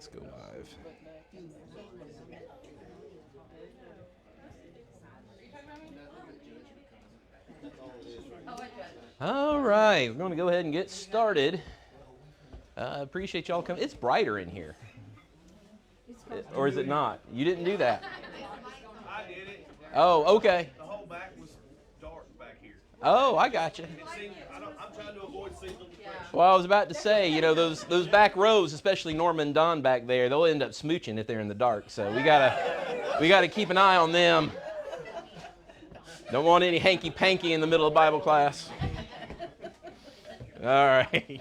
Let's go live. All right, we're going to go ahead and get started. Appreciate y'all coming. It's brighter in here. Or is it not? You didn't do that. I did it. Oh, okay. The whole back was dark back here. Oh, I got you. I'm trying to avoid seasonal depression. Well, I was about to say, you know, those back rows, especially Norman and Don back there, they'll end up smooching if they're in the dark. So we gotta keep an eye on them. Don't want any hanky-panky in the middle of Bible class. All right.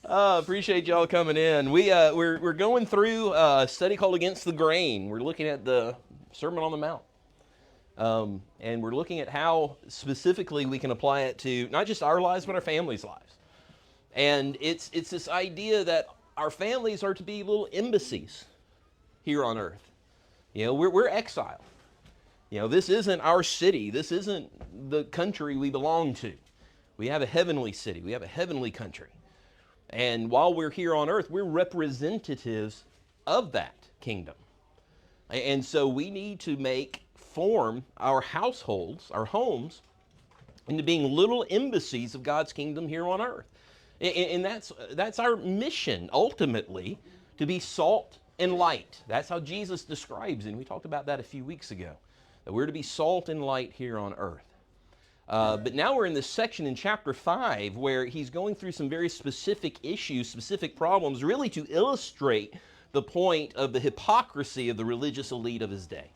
Appreciate y'all coming in. We're going through a study called Against the Grain. We're looking at the Sermon on the Mount. And we're looking at how specifically we can apply it to not just our lives, but our families' lives. And it's this idea that our families are to be little embassies here on earth. You know, we're exiled. You know, this isn't our city. This isn't the country we belong to. We have a heavenly city. We have a heavenly country. And while we're here on earth, we're representatives of that kingdom. And so we need to form our households, our homes, into being little embassies of God's kingdom here on earth. And that's our mission, ultimately, to be salt and light. That's how Jesus describes it, and we talked about that a few weeks ago, that we're to be salt and light here on earth. But now we're in this section in chapter 5 where he's going through some very specific issues, specific problems, really to illustrate the point of the hypocrisy of the religious elite of his day.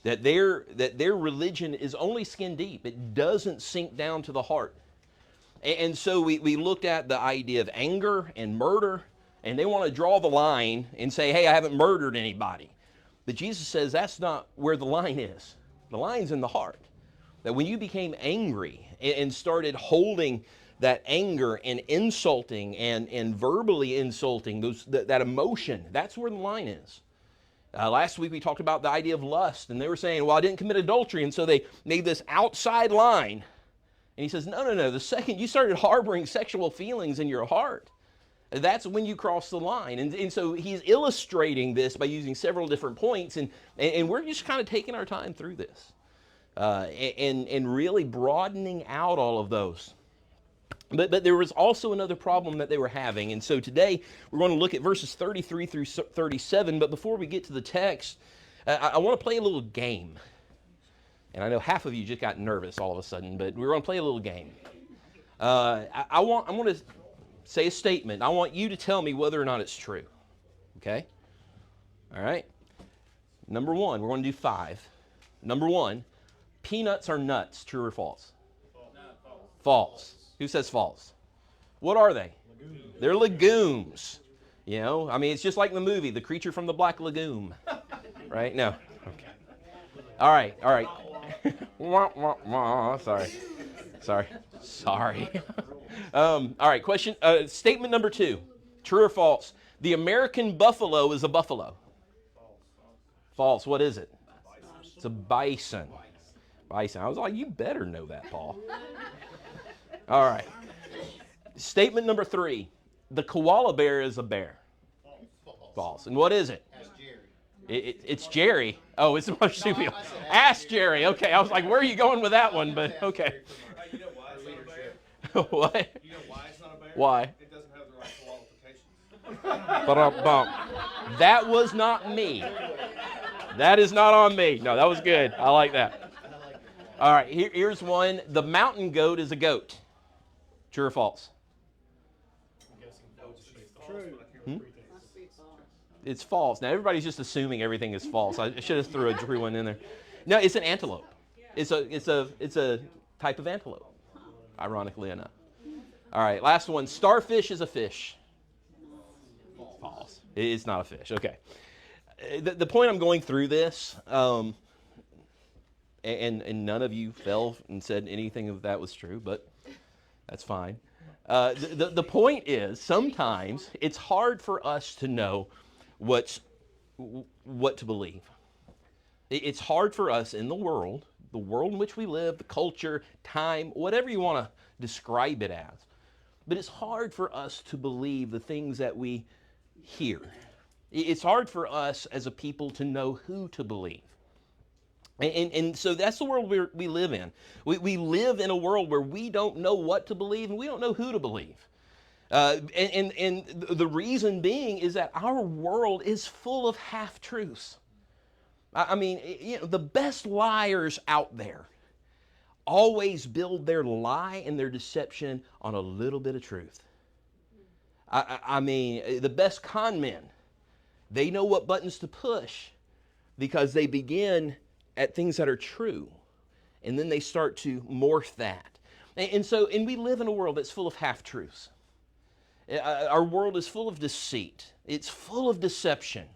That their religion is only skin deep. It doesn't sink down to the heart. And so we looked at the idea of anger and murder, and they want to draw the line and say, hey, I haven't murdered anybody. But Jesus says that's not where the line is. The line's in the heart. That when you became angry and started holding that anger and insulting and verbally insulting, that emotion, that's where the line is. Last week we talked about the idea of lust, and they were saying, well, I didn't commit adultery, and so they made this outside line. And he says, no. The second you started harboring sexual feelings in your heart, that's when you cross the line. And so he's illustrating this by using several different points, and we're just kind of taking our time through this. And really broadening out all of those. But there was also another problem that they were having. And so today we're going to look at verses 33 through 37. But before we get to the text, I want to play a little game. And I know half of you just got nervous all of a sudden, but we're going to play a little game. I'm going to say a statement. I want you to tell me whether or not it's true. Okay? All right? Number one, we're going to do 5. Number 1. Peanuts are nuts, true or false? False. Who says false? What are they? Legumes. They're legumes. You know, I mean, it's just like the movie, The Creature from the Black Lagoon. Right? No. Okay. All right. Sorry. All right, question, statement number 2. True or false? The American buffalo is a buffalo. False. What is it? It's a bison. Bison. I was like, you better know that, Paul. All right. Statement number 3. The koala bear is a bear. False. And what is it? Ask Jerry. It's Jerry. Oh, it's a marsupial. Ask Jerry. Okay, I was like, where are you going with that one? But okay. You know why it's not a bear? What? You know why it's not a bear? Why? It doesn't have the right qualifications. Ba-dum-bum. That was not me. That is not on me. No, that was good. I like that. All right, here's one. The mountain goat is a goat. True or false? True. It's false. Now, everybody's just assuming everything is false. I should have threw a true one in there. No, it's an antelope. It's a type of antelope, ironically enough. All right, last one. Starfish is a fish. False. It's not a fish. Okay. The point I'm going through this, and none of you fell and said anything of that was true, but that's fine. The point is, sometimes it's hard for us to know what to believe. It's hard for us in the world in which we live, the culture, time, whatever you want to describe it as. But it's hard for us to believe the things that we here. It's hard for us as a people to know who to believe. And so that's the world we live in. We live in a world where we don't know what to believe and we don't know who to believe. And the reason being is that our world is full of half-truths. I mean, the best liars out there always build their lie and their deception on a little bit of truth. I mean, the best con men, they know what buttons to push because they begin at things that are true, and then they start to morph that. And we live in a world that's full of half-truths. Our world is full of deceit. It's full of deception.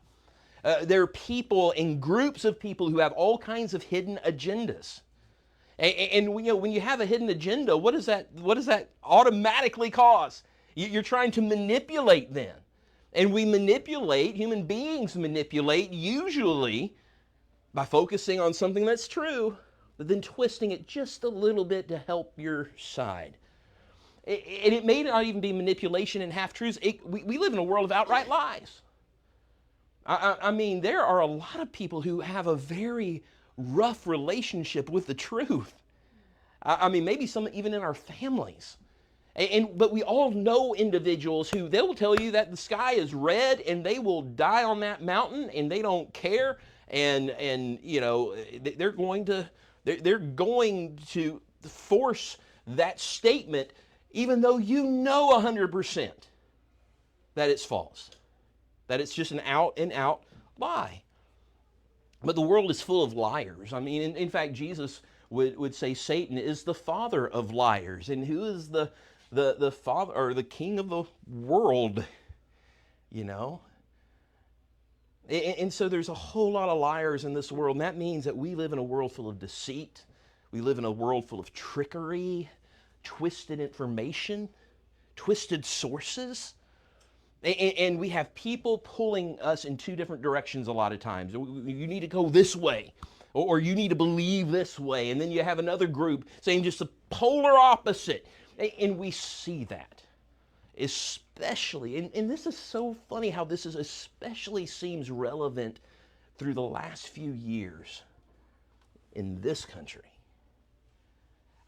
There are people and groups of people who have all kinds of hidden agendas. And when you have a hidden agenda, what does that automatically cause? You're trying to manipulate them. And human beings manipulate usually by focusing on something that's true, but then twisting it just a little bit to help your side. And it may not even be manipulation and half-truths. We live in a world of outright lies. I mean, there are a lot of people who have a very rough relationship with the truth. I mean, maybe some even in our families. But we all know individuals who they will tell you that the sky is red and they will die on that mountain and they don't care. And you know, they're going to force that statement even though you know 100% that it's false, that it's just an out and out lie. But the world is full of liars. I mean, in fact, Jesus would say Satan is the father of liars. And who is the father or the king of the world? You know? And so there's a whole lot of liars in this world. And that means that we live in a world full of deceit. We live in a world full of trickery, twisted information, twisted sources. And we have people pulling us in two different directions a lot of times. You need to go this way, or you need to believe this way. And then you have another group saying just the polar opposite. And we see that, especially, and this is so funny how this is especially seems relevant through the last few years in this country.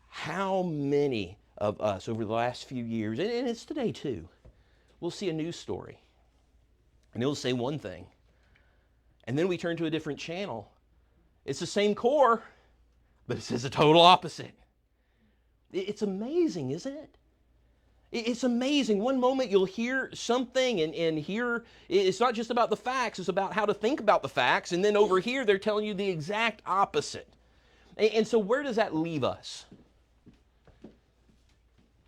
How many of us over the last few years, and it's today too, we'll see a news story, and it'll say one thing, and then we turn to a different channel. It's the same core, but it says a total opposite. It's amazing, isn't it? It's amazing. One moment you'll hear something and hear, it's not just about the facts, it's about how to think about the facts, and then over here they're telling you the exact opposite. And so where does that leave us?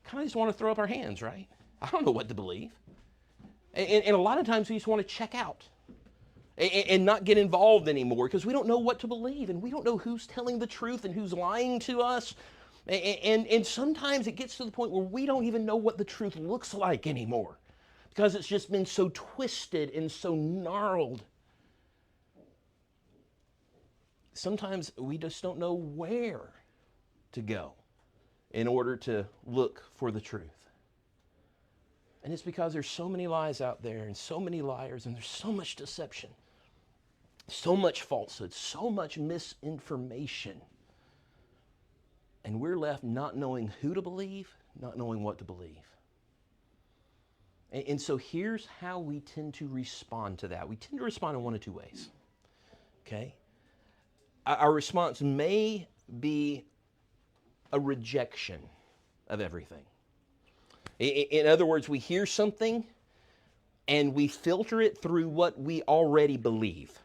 Kind of just want to throw up our hands, right? I don't know what to believe. And a lot of times we just want to check out and not get involved anymore because we don't know what to believe and we don't know who's telling the truth and who's lying to us. And sometimes it gets to the point where we don't even know what the truth looks like anymore because it's just been so twisted and so gnarled. Sometimes we just don't know where to go in order to look for the truth. And it's because there's so many lies out there and so many liars and there's so much deception, so much falsehood, so much misinformation. And we're left not knowing who to believe, not knowing what to believe. And so here's how we tend to respond to that. We tend to respond in one of two ways. Okay? Our response may be a rejection of everything. In other words, we hear something and we filter it through what we already believe.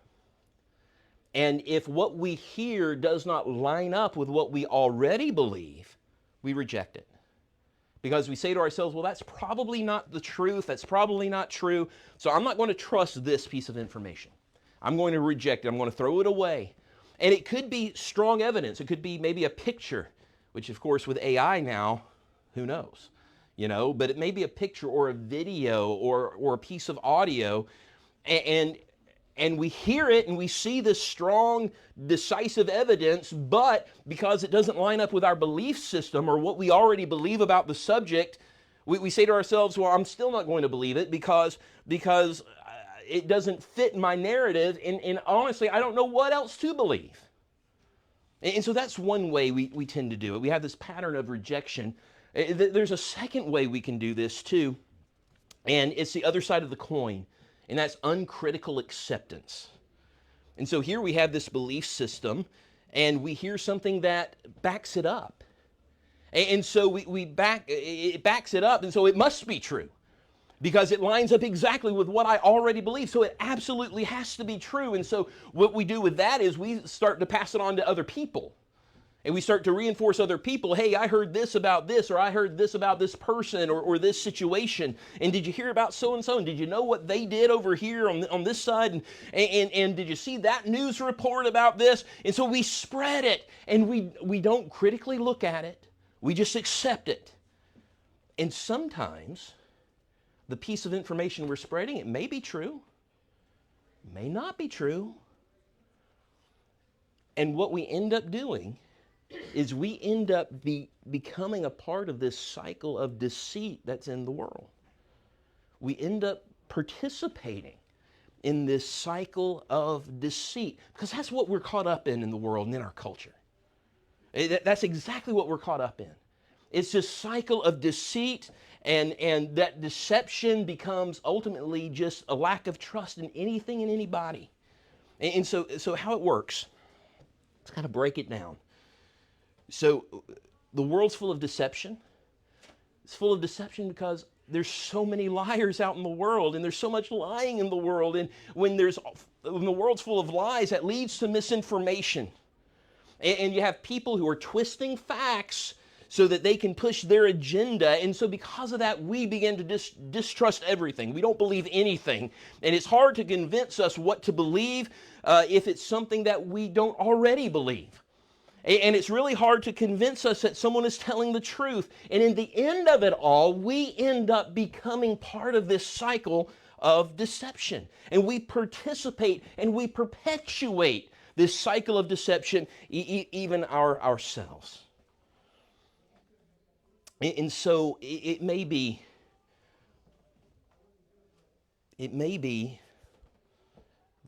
And if what we hear does not line up with what we already believe, we reject it. Because we say to ourselves, well, that's probably not the truth. That's probably not true. So I'm not going to trust this piece of information. I'm going to reject it. I'm going to throw it away. And it could be strong evidence. It could be maybe a picture, which of course with AI now, who knows? You know, but it may be a picture or a video or a piece of audio. And we hear it and we see this strong, decisive evidence, but because it doesn't line up with our belief system or what we already believe about the subject, We say to ourselves, well, I'm still not going to believe it because it doesn't fit my narrative, and honestly, I don't know what else to believe. And so that's one way we tend to do it. We have this pattern of rejection. There's a second way we can do this too, and it's the other side of the coin, and that's uncritical acceptance. And so here we have this belief system, and we hear something that backs it up. And so it backs it up, and so it must be true because it lines up exactly with what I already believe. So it absolutely has to be true. And so what we do with that is we start to pass it on to other people. And we start to reinforce other people. Hey, I heard this about this, or I heard this about this person or this situation. And did you hear about so-and-so? And did you know what they did over here on this side? And did you see that news report about this? And so we spread it, and we don't critically look at it. We just accept it. And sometimes the piece of information we're spreading, it may be true, may not be true. And what we end up doing is we end up becoming a part of this cycle of deceit that's in the world. We end up participating in this cycle of deceit because that's what we're caught up in the world and in our culture. That's exactly what we're caught up in. It's this cycle of deceit, and that deception becomes ultimately just a lack of trust in anything and anybody. And so how it works, let's kind of break it down. So the world's full of deception. It's full of deception because there's so many liars out in the world, and there's so much lying in the world. And when the world's full of lies, that leads to misinformation. And you have people who are twisting facts so that they can push their agenda. And so because of that, we begin to distrust everything. We don't believe anything. And it's hard to convince us what to believe if it's something that we don't already believe. And it's really hard to convince us that someone is telling the truth. And in the end of it all, we end up becoming part of this cycle of deception. And we participate and we perpetuate this cycle of deception, even ourselves. And so it may be the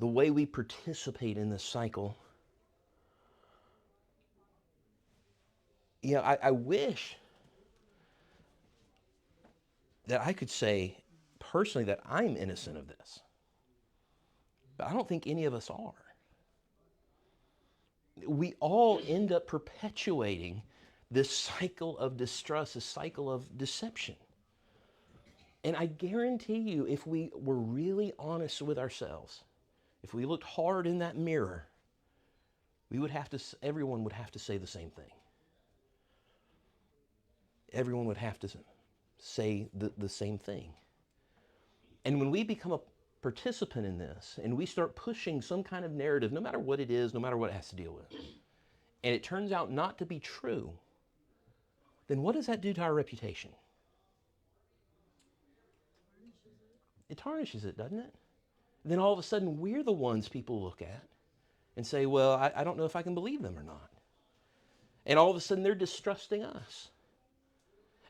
way we participate in this cycle. You know, I wish that I could say personally that I'm innocent of this. But I don't think any of us are. We all end up perpetuating this cycle of distrust, this cycle of deception. And I guarantee you, if we were really honest with ourselves, if we looked hard in that mirror, everyone would have to say the same thing. Everyone would have to say the same thing. And when we become a participant in this, and we start pushing some kind of narrative, no matter what it is, no matter what it has to deal with, and it turns out not to be true, then what does that do to our reputation? It tarnishes it, doesn't it? Then all of a sudden, we're the ones people look at and say, well, I don't know if I can believe them or not. And all of a sudden, they're distrusting us.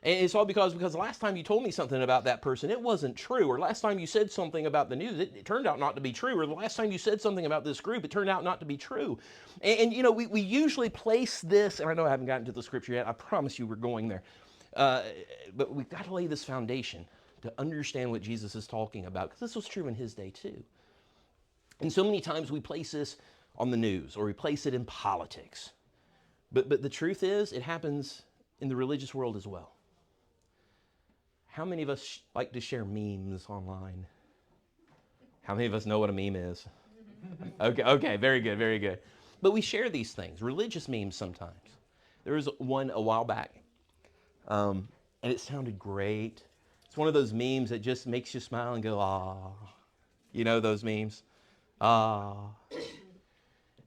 And it's all because the last time you told me something about that person, it wasn't true. Or last time you said something about the news, it turned out not to be true. Or the last time you said something about this group, it turned out not to be true. And you know, we usually place this, and I know I haven't gotten to the scripture yet. I promise you we're going there. But we've got to lay this foundation to understand what Jesus is talking about, because this was true in his day too. And so many times we place this on the news, or we place it in politics. But the truth is, it happens in the religious world as well. How many of us like to share memes online? How many of us know what a meme is? Okay, very good, very good. But we share these things, religious memes sometimes. There was one a while back, and it sounded great. It's one of those memes that just makes you smile and go, ah. You know those memes? Ah.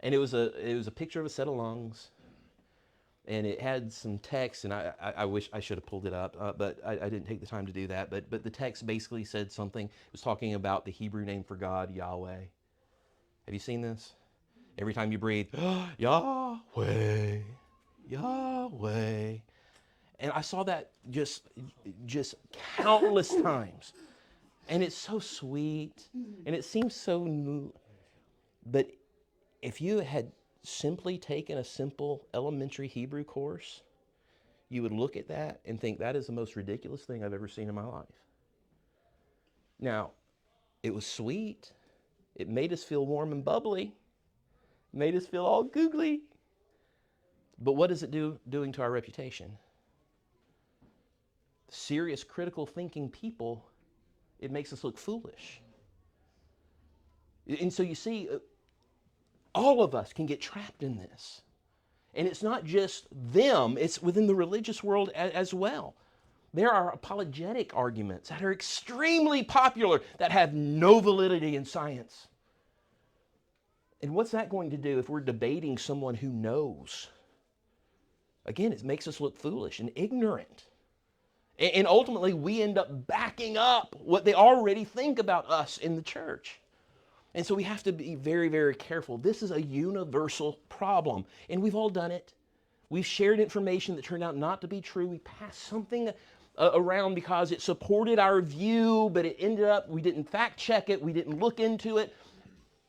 And it was a picture of a set of lungs. And it had some text, and I wish I should have pulled it up, but I didn't take the time to do that. But the text basically said something. It was talking about the Hebrew name for God, Yahweh. Have you seen this? Every time you breathe, Yahweh, Yahweh. And I saw that just countless times. And it's so sweet, and it seems so new. But if you had simply taken a simple elementary Hebrew course, you would look at that and think that is the most ridiculous thing I've ever seen in my life. Now, it was sweet. It made us feel warm and bubbly. It made us feel all googly. But what is it doing to our reputation? Serious, critical thinking people, it makes us look foolish. And so you see, all of us can get trapped in this. And it's not just them, it's within the religious world as well. There are apologetic arguments that are extremely popular that have no validity in science. And what's that going to do if we're debating someone who knows? Again, it makes us look foolish and ignorant. And ultimately, we end up backing up what they already think about us in the church. And so we have to be very, very careful. This is a universal problem, and we've all done it. We've shared information that turned out not to be true. We passed something around because it supported our view, but it ended up, we didn't fact check it, we didn't look into it,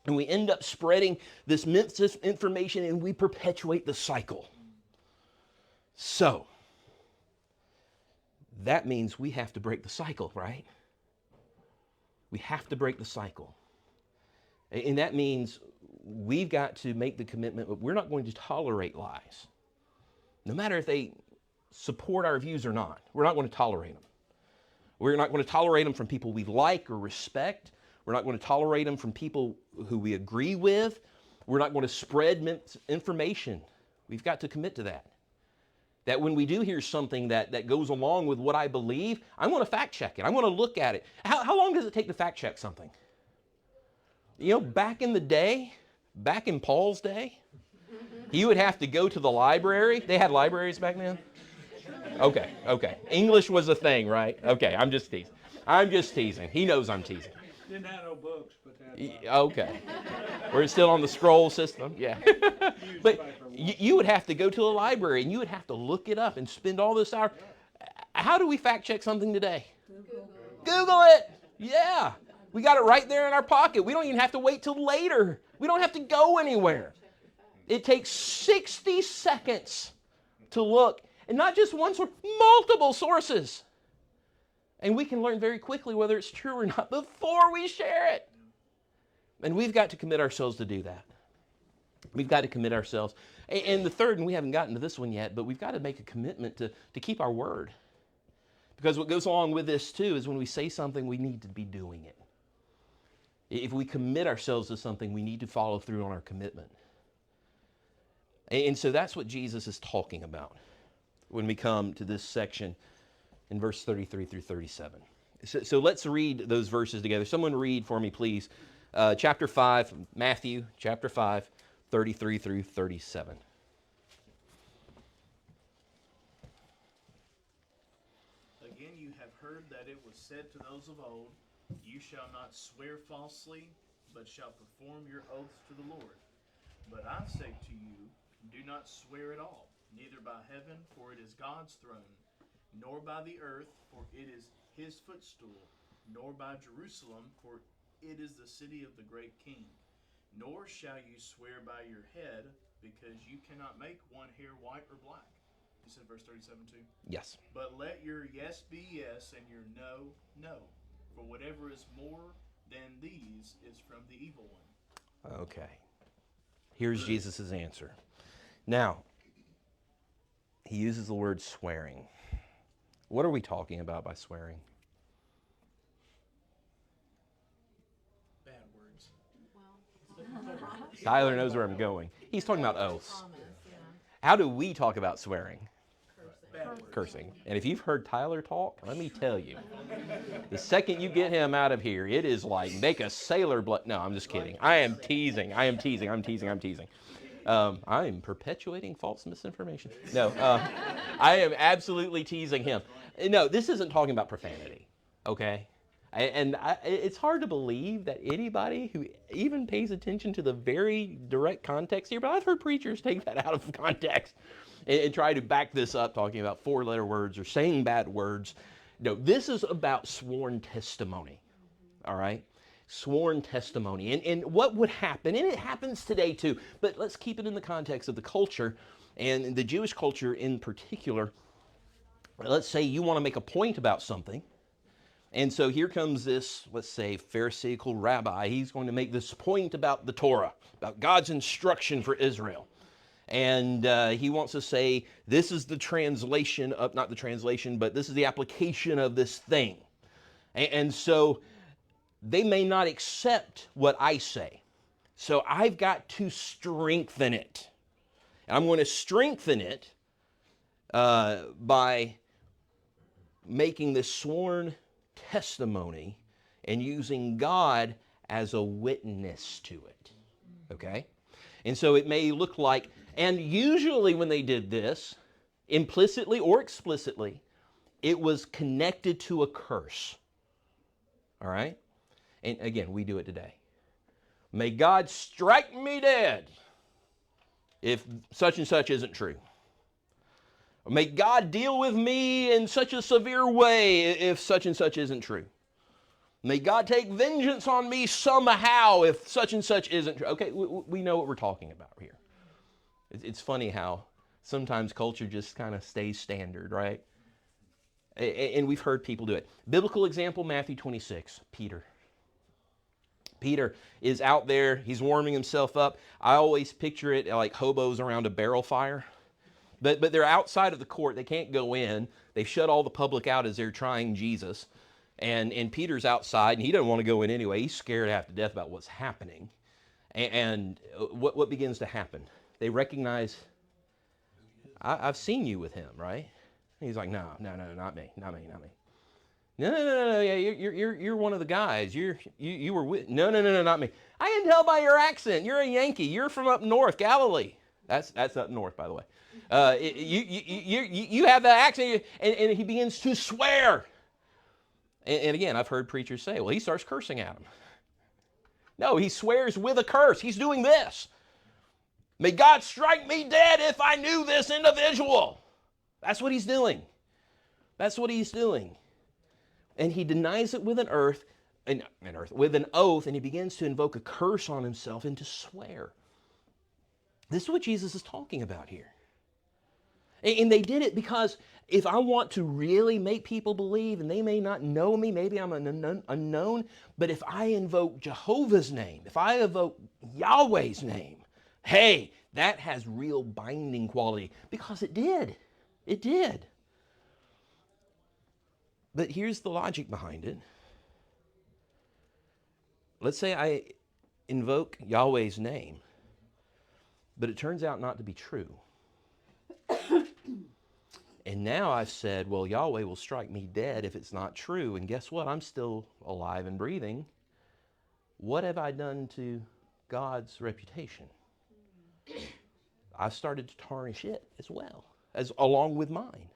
and we end up spreading this misinformation, and we perpetuate the cycle. So, that means we have to break the cycle, right? We have to break the cycle. And that means we've got to make the commitment that we're not going to tolerate lies. No matter if they support our views or not, we're not going to tolerate them. We're not going to tolerate them from people we like or respect. We're not going to tolerate them from people who we agree with. We're not going to spread misinformation. We've got to commit to that. That when we do hear something that goes along with what I believe, I'm going to fact check it. I'm going to look at it. How long does it take to fact check something? You know, back in the day, back in Paul's day, he would have to go to the library. They had libraries back then? Okay. English was a thing, right? Okay, I'm just teasing. He knows I'm teasing. Didn't have no books, but had okay. We're still on the scroll system? Yeah. But you would have to go to a library, and you would have to look it up and spend all this hour. How do we fact check something today? Google it. Yeah. We got it right there in our pocket. We don't even have to wait till later. We don't have to go anywhere. It takes 60 seconds to look, and not just one source, multiple sources. And we can learn very quickly whether it's true or not before we share it. And we've got to commit ourselves to do that. We've got to commit ourselves. And the third, and we haven't gotten to this one yet, but we've got to make a commitment to keep our word. Because what goes along with this too is when we say something, we need to be doing it. If we commit ourselves to something, we need to follow through on our commitment. And so that's what Jesus is talking about when we come to this section in verse 33 through 37. So let's read those verses together. Someone read for me, please. Chapter 5, Matthew, chapter 5, 33 through 37. Again, you have heard that it was said to those of old, "You shall not swear falsely, but shall perform your oaths to the Lord." But I say to you, do not swear at all, neither by heaven, for it is God's throne, nor by the earth, for it is his footstool, nor by Jerusalem, for it is the city of the great King. Nor shall you swear by your head, because you cannot make one hair white or black. You said verse 37 too? Yes. But let your yes be yes, and your no, no. For whatever is more than these is from the evil one. Okay. Here's Jesus' answer. Now, he uses the word swearing. What are we talking about by swearing? Bad words. Tyler knows where I'm going. He's talking about oaths. How do we talk about swearing? Cursing. And if you've heard Tyler talk, let me tell you, the second you get him out of here, it is like make a sailor blood. No, I'm just kidding. I am teasing. I am perpetuating false misinformation. No, I am absolutely teasing him. No, this isn't talking about profanity, okay? It's hard to believe that anybody who even pays attention to the very direct context here, but I've heard preachers take that out of context and try to back this up talking about four-letter words or saying bad words. No, this is about sworn testimony, all right? Sworn testimony. And what would happen, and it happens today too, but let's keep it in the context of the culture and the Jewish culture in particular. Let's say you want to make a point about something. And so here comes this, let's say, Pharisaical rabbi. He's going to make this point about the Torah, about God's instruction for Israel. And he wants to say, this is the translation of, not the translation, but this is the application of this thing. And so they may not accept what I say. So I've got to strengthen it. And I'm going to strengthen it by making this sworn testimony and using God as a witness to it. Okay? And so it may look like, and usually when they did this, implicitly or explicitly, it was connected to a curse. All right? And again, we do it today. May God strike me dead if such and such isn't true. Or may God deal with me in such a severe way if such and such isn't true. May God take vengeance on me somehow if such and such isn't true. Okay, we know what we're talking about here. It's funny how sometimes culture just kind of stays standard, right? And we've heard people do it. Biblical example, Matthew 26, Peter. Peter is out there. He's warming himself up. I always picture it like hobos around a barrel fire. But they're outside of the court. They can't go in. They've shut all the public out as they're trying Jesus. And Peter's outside, and he doesn't want to go in anyway. He's scared half to death about what's happening. And what begins to happen? They recognize, I've seen you with him, right? And he's like, no, not me. No, yeah, you're one of the guys. You were with, no, not me. I can tell by your accent. You're a Yankee. You're from up north, Galilee. That's up north, by the way. You have that accent, and he begins to swear. And again, I've heard preachers say, well, he starts cursing at him. No, he swears with a curse. He's doing this. May God strike me dead if I knew this individual. That's what he's doing. That's what he's doing. And he denies it with an oath, and he begins to invoke a curse on himself and to swear. This is what Jesus is talking about here. And they did it because if I want to really make people believe, and they may not know me, maybe I'm an unknown, but if I invoke Jehovah's name, if I invoke Yahweh's name, hey, that has real binding quality, because it did. It did. But here's the logic behind it. Let's say I invoke Yahweh's name, but it turns out not to be true. And now I've said, well, Yahweh will strike me dead if it's not true. And guess what? I'm still alive and breathing. What have I done to God's reputation? I've started to tarnish it as well, along with mine.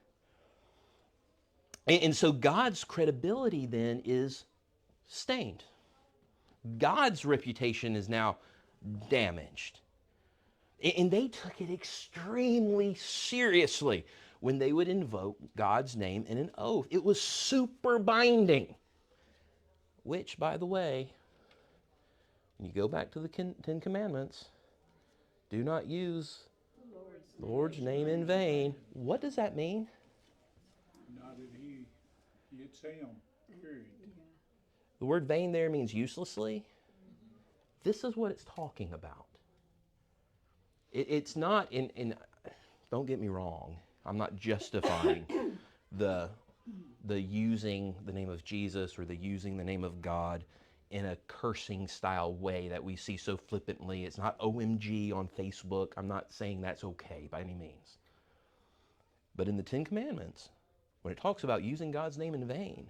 And so God's credibility then is stained. God's reputation is now damaged. And they took it extremely seriously when they would invoke God's name in an oath. It was super binding. Which, by the way, when you go back to the Ten Commandments, do not use the Lord's name in vain. What does that mean? Not that it's him, period. The word vain there means uselessly. This is what it's talking about. It's not in don't get me wrong, I'm not justifying the using the name of Jesus or the using the name of God in a cursing style way that we see so flippantly. It's not OMG on Facebook. I'm not saying that's okay by any means. But in the Ten Commandments, when it talks about using God's name in vain,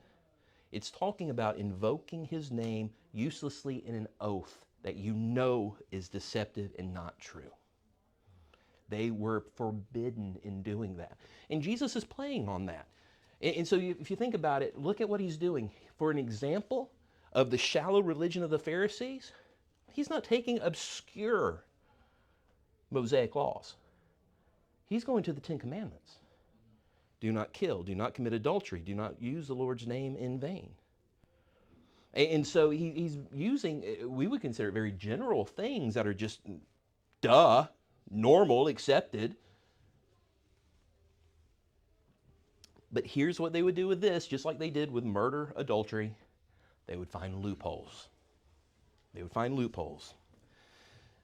it's talking about invoking his name uselessly in an oath that you know is deceptive and not true. They were forbidden in doing that. And Jesus is playing on that. And so if you think about it, look at what he's doing. For an example of the shallow religion of the Pharisees, he's not taking obscure Mosaic laws. He's going to the 10 Commandments. Do not kill, do not commit adultery, do not use the Lord's name in vain. And so he's using, we would consider very general things that are just, normal, accepted. But here's what they would do with this, just like they did with murder, adultery. They would find loopholes. They would find loopholes.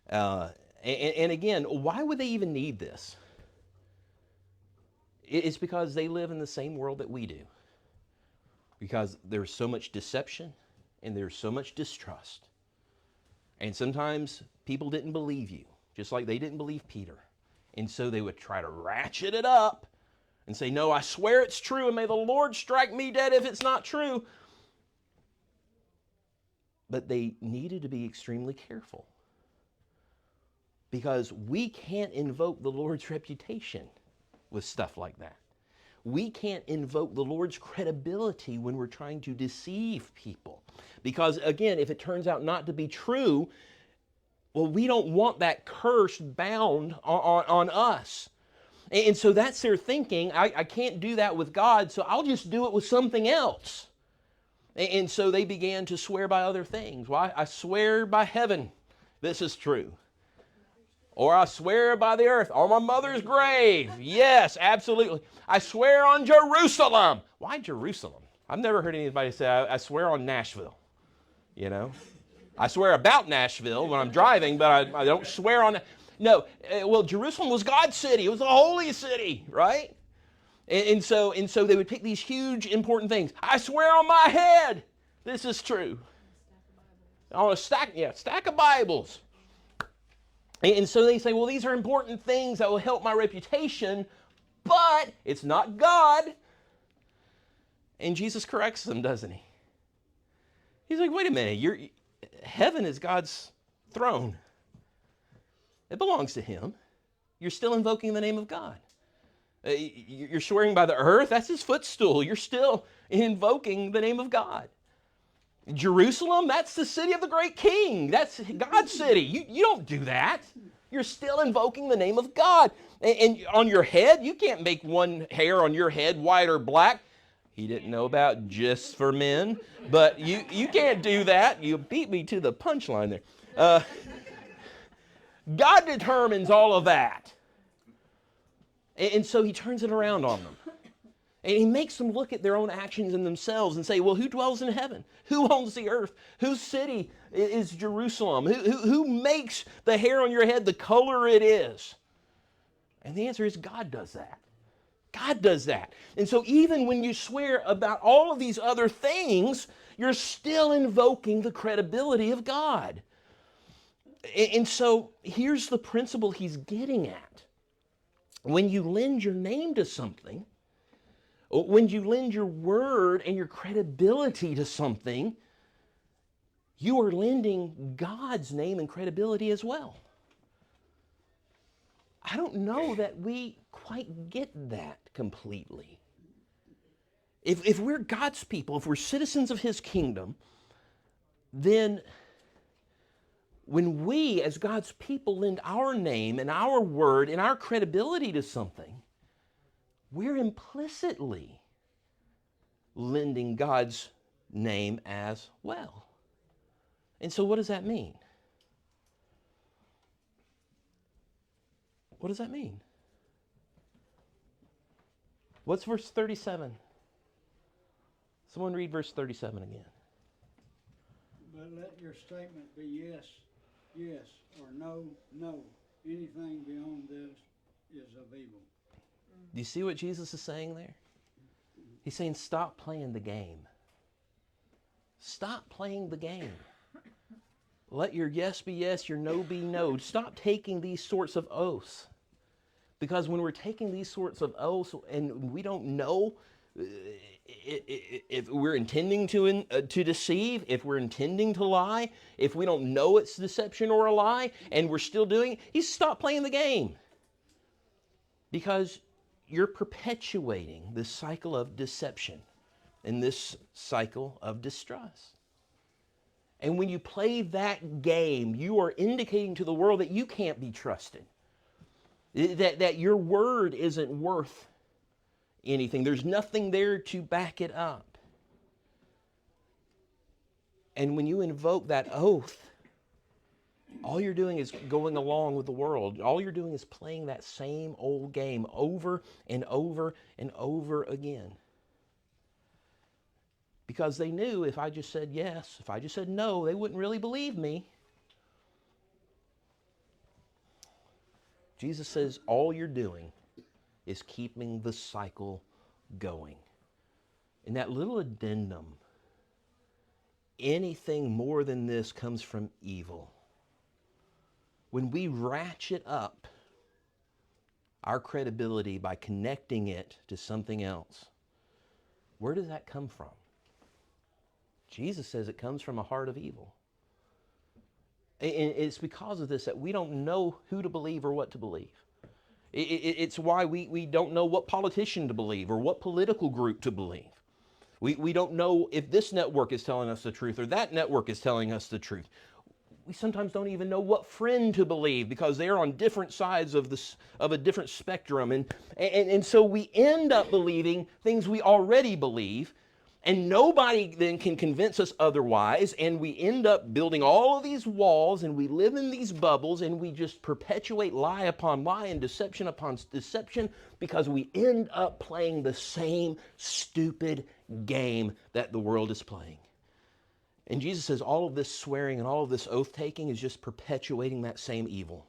And again, why would they even need this? It's because they live in the same world that we do. Because there's so much deception and there's so much distrust. And sometimes people didn't believe you, just like they didn't believe Peter. And so they would try to ratchet it up and say, no, I swear it's true, and may the Lord strike me dead if it's not true. But they needed to be extremely careful, because we can't invoke the Lord's reputation with stuff like that. We can't invoke the Lord's credibility when we're trying to deceive people. Because again, if it turns out not to be true, well, we don't want that curse bound on us. And so that's their thinking. I can't do that with God, so I'll just do it with something else. And so they began to swear by other things. Well, I swear by heaven this is true. Or I swear by the earth, on my mother's grave. Yes, absolutely. I swear on Jerusalem. Why Jerusalem? I've never heard anybody say, I swear on Nashville. You know? I swear about Nashville when I'm driving, but I don't swear on... No, well, Jerusalem was God's city. It was a holy city, right? And so they would pick these huge, important things. I swear on my head, this is true. On a stack of Bibles. And so they say, well, these are important things that will help my reputation, but it's not God. And Jesus corrects them, doesn't he? He's like, wait a minute, heaven is God's throne. It belongs to him. You're still invoking the name of God. You're swearing by the earth, that's his footstool. You're still invoking the name of God. Jerusalem, that's the city of the great king. That's God's city. You don't do that. You're still invoking the name of God. And on your head, you can't make one hair on your head white or black. He didn't know about just for men, but you can't do that. You beat me to the punchline there. God determines all of that. And so he turns it around on them. And he makes them look at their own actions and themselves and say, well, who dwells in heaven? Who owns the earth? Whose city is Jerusalem? Who makes the hair on your head the color it is? And the answer is God does that. God does that. And so even when you swear about all of these other things, you're still invoking the credibility of God. And so here's the principle he's getting at. When you lend your name to something, when you lend your word and your credibility to something, you are lending God's name and credibility as well. I don't know that we quite get that completely. If we're God's people, if we're citizens of his kingdom, then when we as God's people lend our name and our word and our credibility to something, we're implicitly lending God's name as well. And so what does that mean? What does that mean? What's verse 37? Someone read verse 37 again. But let your statement be yes, yes, or no, no. Anything beyond this is of evil. Do you see what Jesus is saying there? He's saying, stop playing the game. Stop playing the game. Let your yes be yes, your no be no. Stop taking these sorts of oaths. Because when we're taking these sorts of oaths and we don't know if we're intending to deceive, if we're intending to lie, if we don't know it's deception or a lie, and we're still doing it, you stop playing the game. Because you're perpetuating this cycle of deception and this cycle of distrust. And when you play that game, you are indicating to the world that you can't be trusted. That your word isn't worth anything. There's nothing there to back it up. And when you invoke that oath, all you're doing is going along with the world. All you're doing is playing that same old game over and over and over again. Because they knew if I just said yes, if I just said no, they wouldn't really believe me. Jesus says all you're doing is keeping the cycle going. And that little addendum, anything more than this comes from evil. When we ratchet up our credibility by connecting it to something else, where does that come from? Jesus says it comes from a heart of evil. And it's because of this that we don't know who to believe or what to believe. It's why we don't know what politician to believe or what political group to believe. We don't know if this network is telling us the truth or that network is telling us the truth. We sometimes don't even know what friend to believe because they're on different sides of a different spectrum. And so we end up believing things we already believe, and nobody then can convince us otherwise, and we end up building all of these walls, and we live in these bubbles, and we just perpetuate lie upon lie and deception upon deception because we end up playing the same stupid game that the world is playing. And Jesus says all of this swearing and all of this oath-taking is just perpetuating that same evil.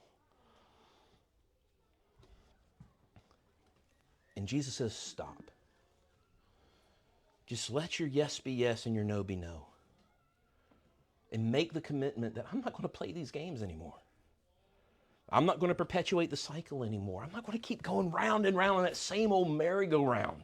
And Jesus says, stop. Just let your yes be yes and your no be no. And make the commitment that I'm not going to play these games anymore. I'm not going to perpetuate the cycle anymore. I'm not going to keep going round and round on that same old merry-go-round.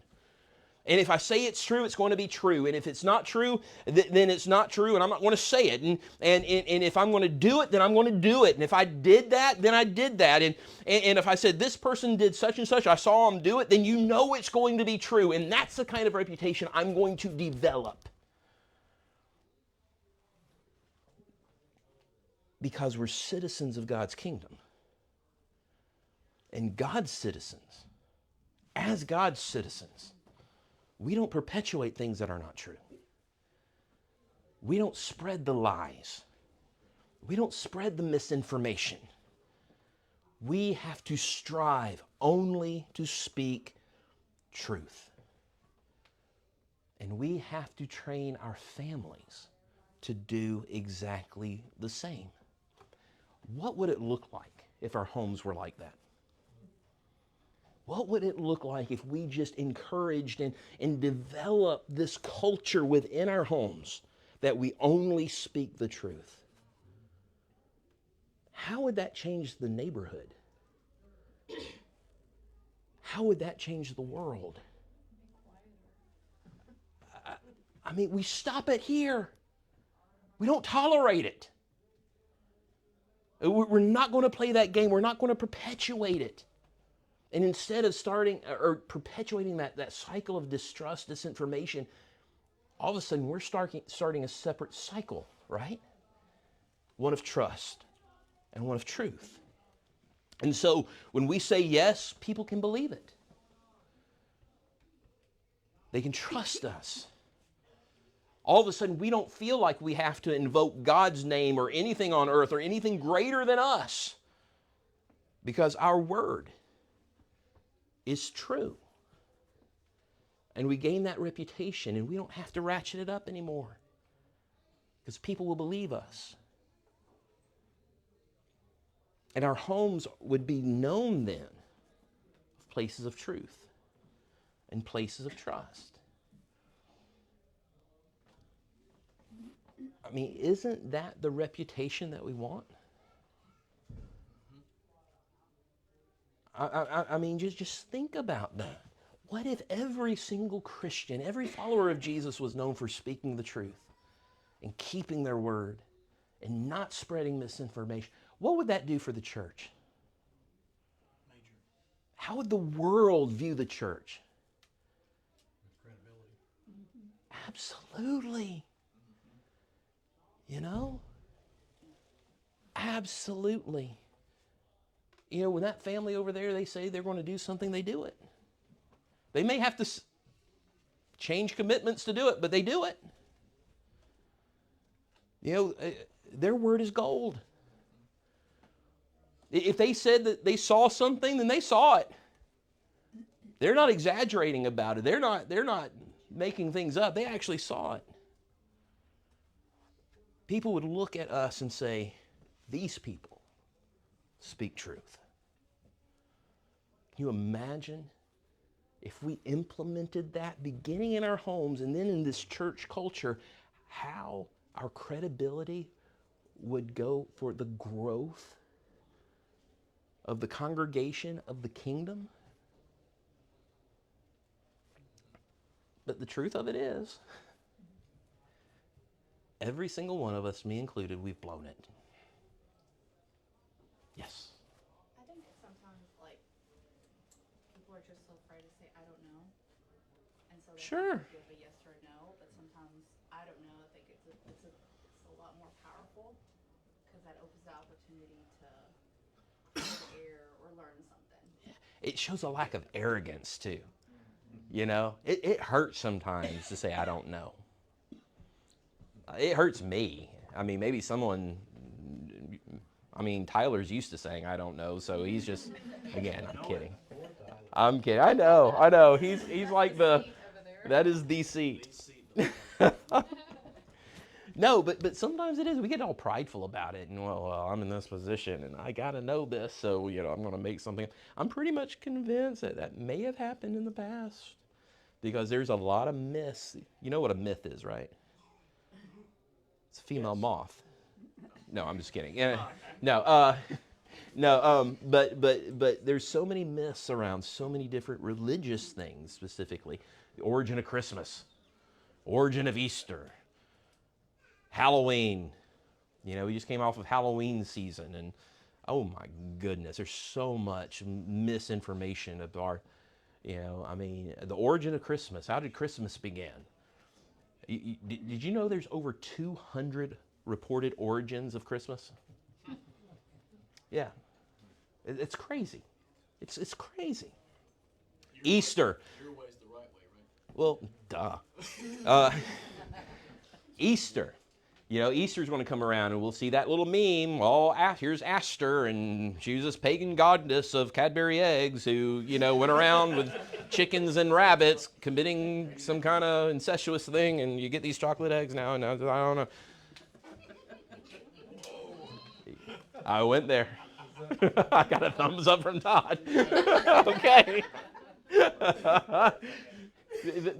And if I say it's true, it's going to be true. And if it's not true, then it's not true, and I'm not going to say it. And if I'm going to do it, then I'm going to do it. And if I did that, then I did that. And if I said this person did such and such, I saw them do it, then you know it's going to be true. And that's the kind of reputation I'm going to develop. Because we're citizens of God's kingdom. And God's citizens, as God's citizens, we don't perpetuate things that are not true. We don't spread the lies. We don't spread the misinformation. We have to strive only to speak truth. And we have to train our families to do exactly the same. What would it look like if our homes were like that? What would it look like if we just encouraged and developed this culture within our homes that we only speak the truth? How would that change the neighborhood? How would that change the world? I mean, we stop it here. We don't tolerate it. We're not going to play that game. We're not going to perpetuate it. And instead of starting or perpetuating that cycle of distrust, disinformation, all of a sudden we're starting a separate cycle, right? One of trust and one of truth. And so when we say yes, people can believe it. They can trust us. All of a sudden we don't feel like we have to invoke God's name or anything on earth or anything greater than us because our word is true. And we gain that reputation, and we don't have to ratchet it up anymore because people will believe us. And our homes would be known then of places of truth and places of trust. I mean, isn't that the reputation that we want? I mean, just think about that. What if every single Christian, every follower of Jesus was known for speaking the truth and keeping their word and not spreading misinformation? What would that do for the church? Major. How would the world view the church? Credibility. Absolutely. You know? Absolutely. when that family over there, they say they're going to do something, they do it. They may have to change commitments to do it, but they do it. Their word is gold. If they said that they saw something, then they saw it. They're not exaggerating about it. They're not making things up. They actually saw it. People would look at us and say, these people speak truth. Can you imagine if we implemented that beginning in our homes and then in this church culture, how our credibility would go for the growth of the congregation of the kingdom? But the truth of it is, every single one of us, me included, we've blown it. Yes. I think sometimes, people are just so afraid to say, I don't know. And so they Sure. have to give a yes or a no. But sometimes, I don't know, I think it's a lot more powerful because that opens the opportunity to hear or learn something. It shows a lack of arrogance, too. It hurts sometimes to say, I don't know. It hurts me. Maybe Tyler's used to saying, I don't know, so he's just, again, I'm kidding. I know. He's like that is the seat. No, but sometimes it is. We get all prideful about it, and well, I'm in this position, and I got to know this, so, I'm going to make something. I'm pretty much convinced that may have happened in the past, because there's a lot of myths. You know what a myth is, right? It's a female moth. No, I'm just kidding. But there's so many myths around so many different religious things, specifically the origin of Christmas, origin of Easter, Halloween. We just came off of Halloween season, and oh my goodness, there's so much misinformation about the origin of Christmas. How did Christmas begin? Did you know there's over 200 reported origins of Christmas? Yeah. It's crazy. It's crazy. Easter. Your way's the right way, right? Well, duh. Easter. Easter's going to come around, and we'll see that little meme. Oh, here's Astor, and she was this pagan goddess of Cadbury eggs who, went around with chickens and rabbits committing some kind of incestuous thing, and you get these chocolate eggs now, and I don't know. I went there. I got a thumbs up from Todd. Okay. But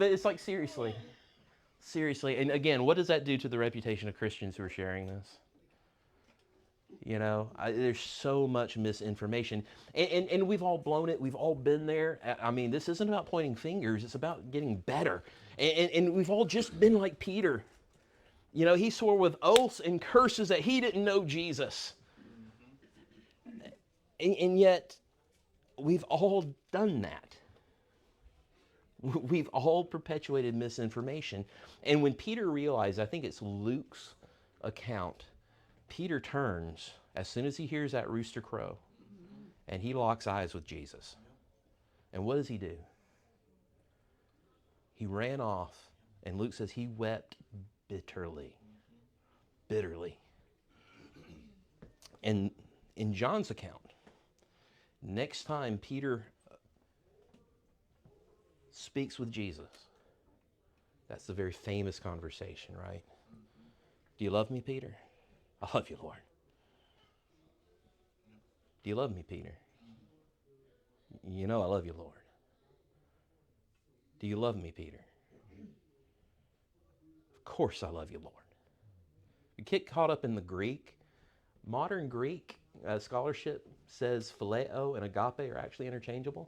it's like, seriously. Seriously, and again, what does that do to the reputation of Christians who are sharing this? There's so much misinformation, and we've all blown it. We've all been there. This isn't about pointing fingers. It's about getting better, and we've all just been like Peter. He swore with oaths and curses that he didn't know Jesus, and yet we've all done that. We've all perpetuated misinformation. And when Peter realized, I think it's Luke's account, Peter turns as soon as he hears that rooster crow, and he locks eyes with Jesus. And what does he do? He ran off, and Luke says he wept bitterly. Bitterly. And in John's account, next time Peter speaks with Jesus, that's the very famous conversation, right? Do you love me, Peter? I love you, Lord. Do you love me, Peter? I love you, Lord. Do you love me, Peter? Of course I love you, Lord. You get caught up in the Greek. Modern Greek scholarship says phileo and agape are actually interchangeable.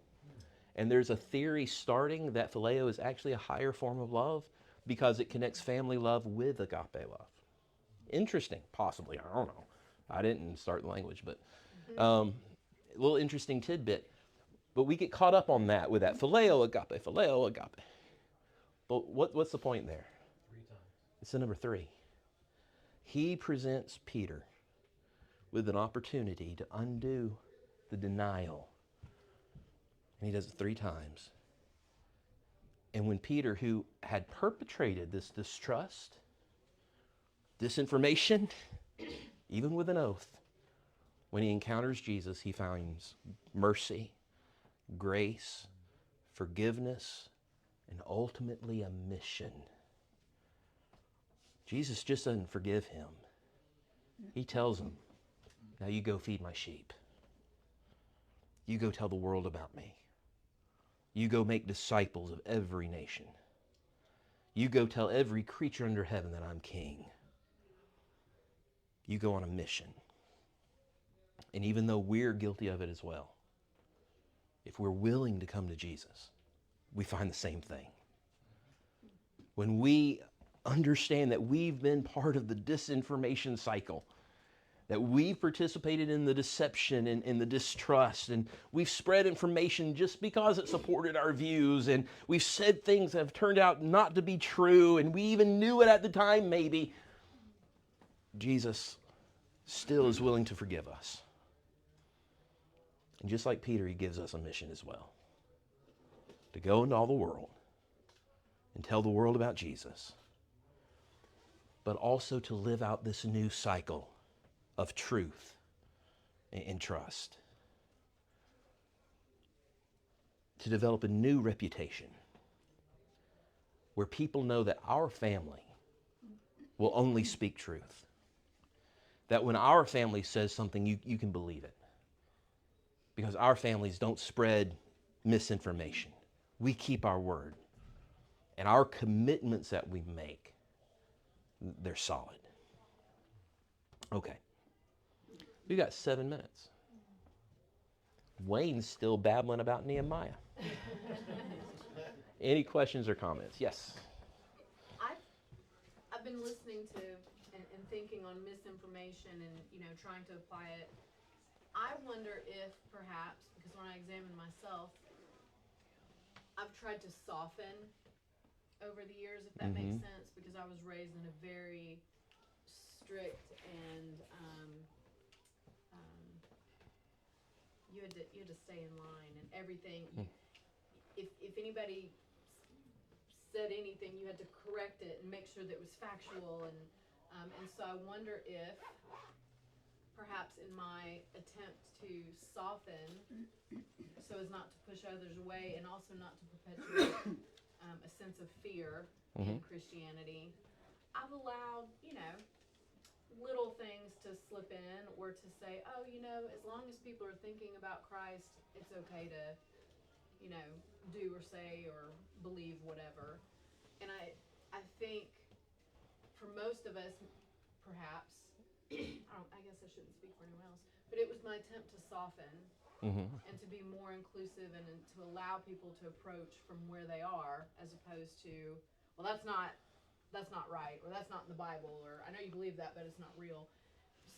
And there's a theory starting that phileo is actually a higher form of love because it connects family love with agape love. Interesting, possibly. I don't know. I didn't start the language, but a little interesting tidbit. But we get caught up on that with that phileo agape, phileo agape. But what's the point there? 3 times. It's the number 3. He presents Peter with an opportunity to undo the denial. And he does it 3 times. And when Peter, who had perpetrated this distrust, disinformation, even with an oath, when he encounters Jesus, he finds mercy, grace, forgiveness, and ultimately a mission. Jesus just doesn't forgive him. He tells him, now you go feed my sheep. You go tell the world about me. You go make disciples of every nation. You go tell every creature under heaven that I'm king. You go on a mission. And even though we're guilty of it as well, if we're willing to come to Jesus, we find the same thing. When we understand that we've been part of the disinformation cycle, that we've participated in the deception and the distrust, and we've spread information just because it supported our views, and we've said things that have turned out not to be true, and we even knew it at the time maybe, Jesus still is willing to forgive us. And just like Peter, he gives us a mission as well. To go into all the world and tell the world about Jesus, but also to live out this new cycle of truth and trust. To develop a new reputation where people know that our family will only speak truth. That when our family says something, you can believe it. Because our families don't spread misinformation. We keep our word. And our commitments that we make, they're solid. Okay. We got 7 minutes. Wayne's still babbling about Nehemiah. Any questions or comments? Yes. I've been listening to and thinking on misinformation and trying to apply it. I wonder if perhaps, because when I examine myself, I've tried to soften over the years, if that makes sense, because I was raised in a very strict and you had to stay in line and everything. If anybody said anything, you had to correct it and make sure that it was factual, and so I wonder if perhaps in my attempt to soften so as not to push others away and also not to perpetuate a sense of fear in Christianity, I've allowed, little things to slip in, or to say, oh, as long as people are thinking about Christ, it's okay to, do or say or believe whatever. And I think for most of us, perhaps, I guess I shouldn't speak for anyone else, but it was my attempt to soften and to be more inclusive and to allow people to approach from where they are, as opposed to, well, that's not right, or that's not in the Bible, or I know you believe that, but it's not real.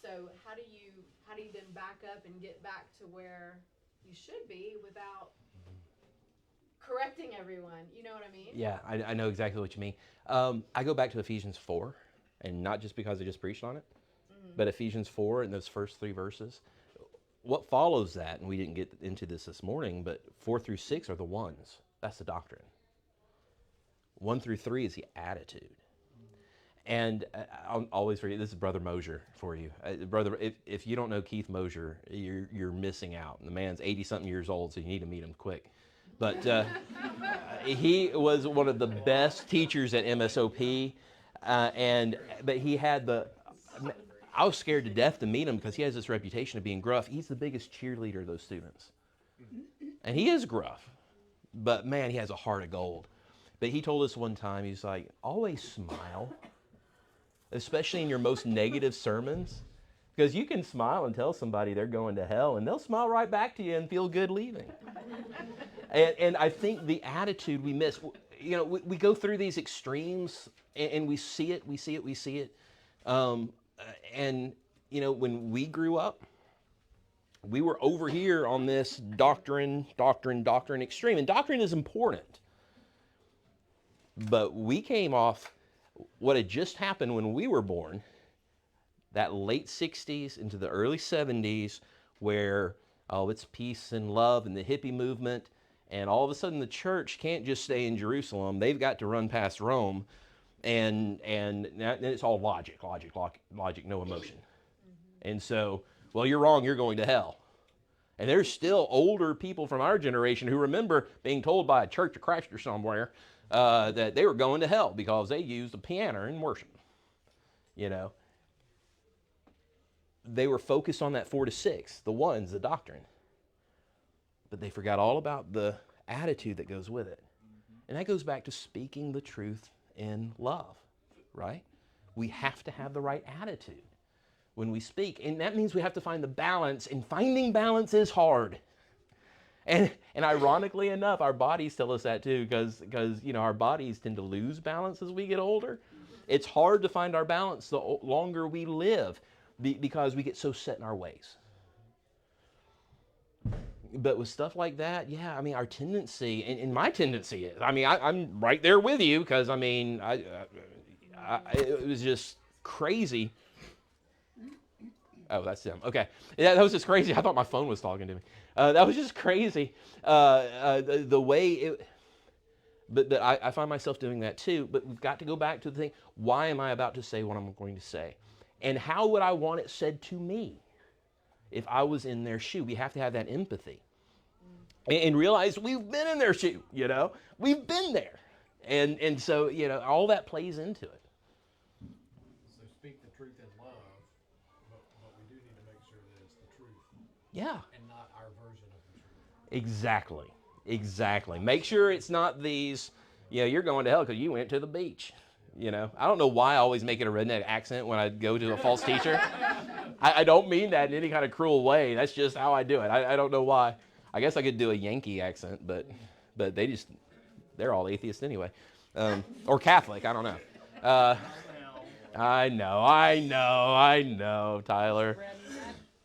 So how do you then back up and get back to where you should be without correcting everyone? You know what I mean? Yeah, I know exactly what you mean. I go back to Ephesians 4, and not just because I just preached on it, but Ephesians 4 and those first 3 verses. What follows that, and we didn't get into this morning, but 4 through 6 are the ones. That's the doctrine. 1 through 3 is the attitude. And I'll always forget, this is Brother Mosier for you. Brother, if you don't know Keith Mosier, you're missing out. The man's 80-something years old, so you need to meet him quick. But he was one of the best teachers at MSOP, but he had I was scared to death to meet him because he has this reputation of being gruff. He's the biggest cheerleader of those students. And he is gruff, but man, he has a heart of gold. But he told us one time, he's like, always smile, especially in your most negative sermons, because you can smile and tell somebody they're going to hell, and they'll smile right back to you and feel good leaving. And I think the attitude we miss, we go through these extremes, and we see it. And when we grew up, we were over here on this doctrine extreme, and doctrine is important. But we came off what had just happened when we were born, that late 60s into the early 70s, where oh, it's peace and love and the hippie movement. And all of a sudden the church can't just stay in Jerusalem. They've got to run past Rome. And it's all logic, no emotion. And so, well, you're wrong, you're going to hell. And there's still older people from our generation who remember being told by a Church of Christ or somewhere that they were going to hell because they used a piano in worship. You know, they were focused on that 4 to 6, the ones, the doctrine. But they forgot all about the attitude that goes with it. And that goes back to speaking the truth in love, right? We have to have the right attitude when we speak. And that means we have to find the balance, and finding balance is hard. And ironically enough, our bodies tell us that too, because you know, our bodies tend to lose balance as we get older. It's hard to find our balance the longer we live because we get so set in our ways. But with stuff like that, yeah, I mean, our tendency, and my tendency is, I mean, I'm right there with you, because, I mean, it was just crazy. Oh, that's them. Okay. Yeah, that was just crazy. I thought my phone was talking to me. That was just crazy. The way it, but I find myself doing that too. But we've got to go back to the thing, why am I about to say what I'm going to say? And how would I want it said to me if I was in their shoe? We have to have that empathy. And realize we've been in their shoe, you know? We've been there. And so, you know, all that plays into it. So speak the truth in love, but we do need to make sure that it's the truth. Yeah. And not our version of the truth. Exactly. Make sure it's not these, you know, you're going to hell because you went to the beach. You know, I don't know why I always make it a redneck accent when I go to a false teacher. I don't mean that in any kind of cruel way. That's just how I do it. I don't know why. I guess I could do a Yankee accent, but they're all atheists anyway. Or Catholic, I don't know. I know, Tyler.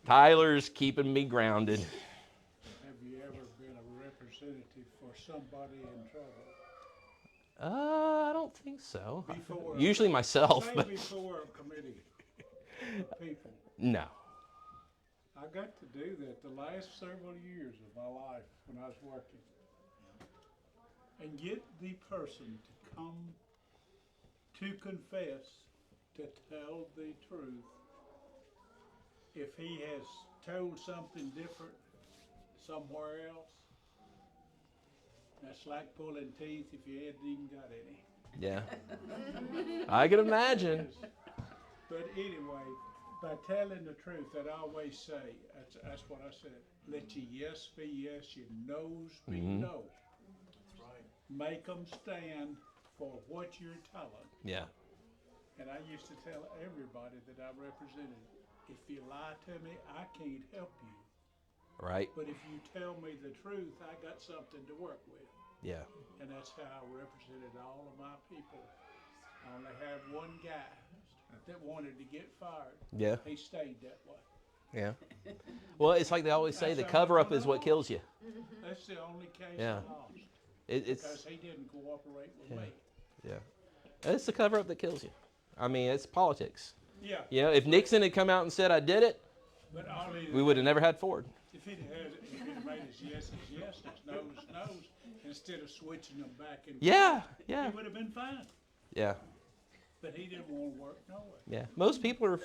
Tyler's keeping me grounded. Have you ever been a representative for somebody in trouble? I don't think so. Before, Usually myself. say But before a committee of people. no. I got to do that the last several years of my life when I was working. And get the person to come to confess, to tell the truth. If he has told something different somewhere else, that's like pulling teeth if you hadn't even got any. Yeah. I can imagine. But anyway, by telling the truth, that I always say, that's what I said, let your yes be yes, your no's be no. That's right. Make them stand for what you're telling. Yeah. And I used to tell everybody that I represented, if you lie to me, I can't help you. Right. But if you tell me the truth, I got something to work with. Yeah. And that's how I represented all of my people. I only had one guy that wanted to get fired. Yeah. He stayed that way. Yeah. Well, it's like they always say, the cover-up is what kills you. That's the only case Yeah. I lost. It's Because he didn't cooperate with me. yeah. It's the cover-up that kills you. I mean, it's politics. Yeah. You know, if Nixon had come out and said I did it, But all he, we would have never had Ford. if he'd made his yeses yeses, no's no's, instead of switching them back and Yeah. forth, Yeah. he would have been fine. Yeah. But he didn't want to work no way. Yeah. Most people are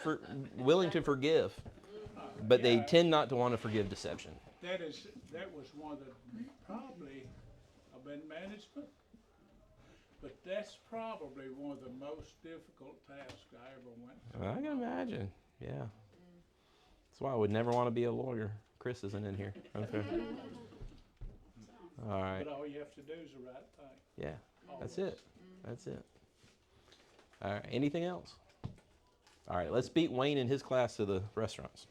willing to forgive, but they Yeah. tend not to want to forgive deception. That was one of the probably I've been management, but that's probably one of the most difficult tasks I ever went through. I can imagine. Yeah. That's why I would never want to be a lawyer. Chris isn't in here. Okay. All right. But all you have to do is the right thing. Yeah. That's it. That's it. All right. Anything else? All right. Let's beat Wayne in his class to the restaurants.